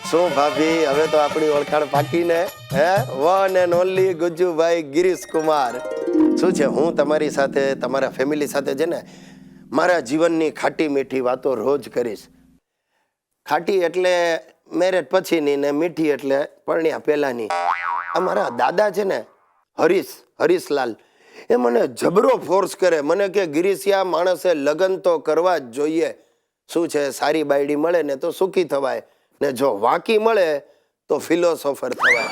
શું ભાભી, હવે તો આપણી ઓળખાણ પાકી ને? હે, one and only Gujjubhai Girish Kumar. શું છે, હું તમારી સાથે, તમારા ફેમિલી સાથે છે ને મારા જીવનની ખાટી મીઠી વાતો રોજ કરીશ. ખાટી એટલે મેરેજ પછીની ને મીઠી એટલે પરણ્યા પહેલાની. અમારા દાદા છે ને હરીશલાલ, એ મને જબરો ફોર્સ કરે. મને કે ગિરીશિયા, માણસે લગ્ન તો કરવા જ જોઈએ. શું છે, સારી બાયડી મળે ને તો સુખી થવાય, ને જો વાંકી મળે તો ફિલોસોફર થવાય.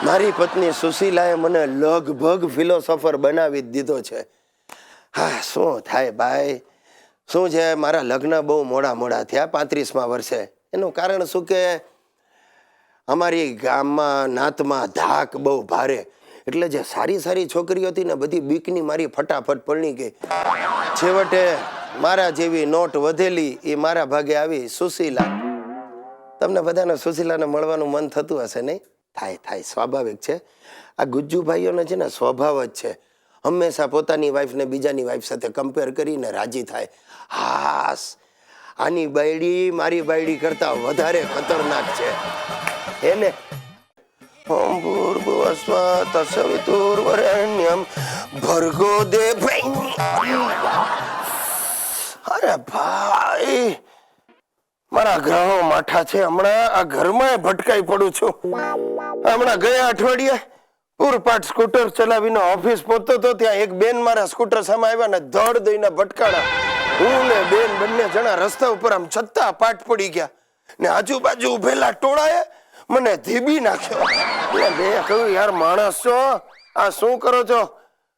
મારી પત્ની સુશીલાએ મને લગભગ ફિલોસોફર બનાવી જ દીધો છે. હા, શું થાય ભાઈ, શું છે, મારા લગ્ન બહુ મોડા થયા, 35મા વર્ષે. એનું કારણ શું કે અમારી ગામમાં નાતમાં ધાક બહુ ભારે, એટલે જે સારી છોકરીઓ હતી ને બધી બીકની મારી ફટાફટ પરણી ગઈ. છેવટે મારા જેવી નોટ વધેલી એ મારા ભાગે આવી સુશીલા. તમને બધાને સુશીલાને મળવાનું મન થતું હશે નહીં? થાય, સ્વાભાવિક છે. આ ગુજ્જુભાઈઓને છે ને સ્વભાવ જ છે, હંમેશા પોતાની વાઈફને બીજાની વાઈફ સાથે કમ્પેર કરીને રાજી થાય. હાસ, આની બાયડી મારી બાયડી કરતા વધારે ખતરનાક છે. એને ભર્ગો દે અરે ભાઈ, મારા ગ્રહો માઠા છે. હમણાં આ ઘરમાં ભટકાઈ પડું છું. હમણાં ગયા અઠવાડિયે પૂરપાટ સ્કૂટર ચલાવીને ઓફિસ પહોંચતો હતો, ત્યાં એક બેન મારા સ્કૂટર સામે આવ્યા ને ધડ દઈને ભટકાણા. હું ને બેન બંને જણા રસ્તા ઉપર આમ છત્તા પાટ પડી ગયા, ને આજુબાજુ ઉભેલા ટોળાએ મને ધીબી નાખ્યો. મેં કહ્યું, યાર માણસ છો, આ શું કરો છો?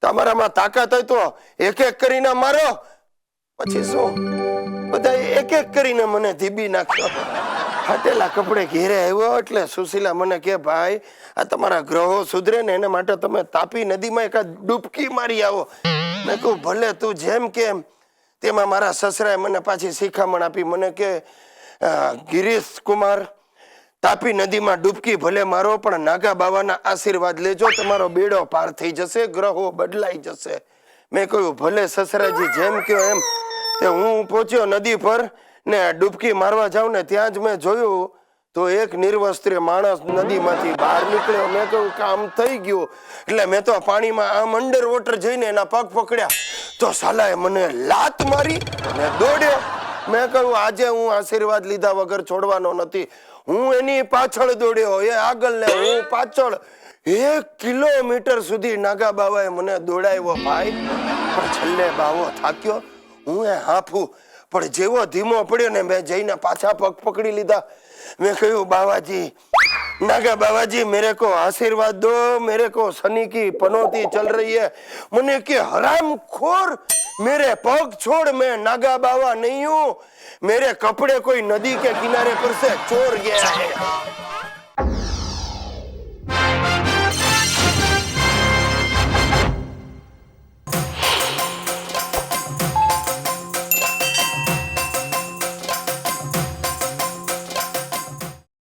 તમારામાં તાકાત હોય તો એક કરીને મારો. પછી શું, બધા એક કરીને મને ધીબી નાખ્યો. ફાટેલા કપડે ઘેરે આવ્યો એટલે સુશીલા મને કે, ભાઈ આ તમારા ગ્રહો સુધરે ને એને માટે તમે તાપી નદીમાં એક ડૂબકી મારી આવો. મેં કહું, ભલે, તું જેમ કેમ. તેમાં મારા સસરાએ મને પાછી શિખામણ આપી. મને કે, ગિરીશ કુમાર, તાપી નદીમાં ડૂબકી ભલે મારો, પણ નાગા બાવાના આશીર્વાદ લેજો, તમારો બેડો પાર થઈ જશે, ગ્રહો બદલાઈ જશે. મેં કહ્યું, ભલે સસરાજી, જેમ કહો એમ. તે હું પહોંચ્યો નદી પર ને ડૂબકી મારવા જાઉં ને ત્યાં જ મેં જોયું તો એક નિર્વસ્ત્ર માણસ નદીમાંથી બહાર નીકળ્યો. મેં કહ્યું, કામ થઈ ગયું. એટલે મેં તો પાણીમાં આમ અંડર વોટર જઈને એના પગ પકડ્યા તો સાલાએ મને લાત મારી ને દોડ્યો. મેં કહ્યું, આજે હું આશીર્વાદ લીધા વગર છોડવાનો નથી. હું એની પાછળ દોડ્યો, એ આગળ ને હું પાછળ. 1 કિલોમીટર સુધી નાગા બાવાએ મને દોડાવ્યો ભાઈ. પણ છેલ્લે બાવો થાક્યો, હું એ હાંફું. પણ જેવો ધીમો પડ્યો ને મેં જઈને પાછા પગ પકડી લીધા. મેં કહ્યું, બાવાજી, नागा बाबाजी मेरे को आशीर्वाद दो, मेरे को शनि की पनौती चल रही है। मुने के हराम खोर, मेरे पग छोड़, मैं नागा बाबा नहीं हूँ। मेरे कपड़े कोई नदी के किनारे पर से चोर गया है।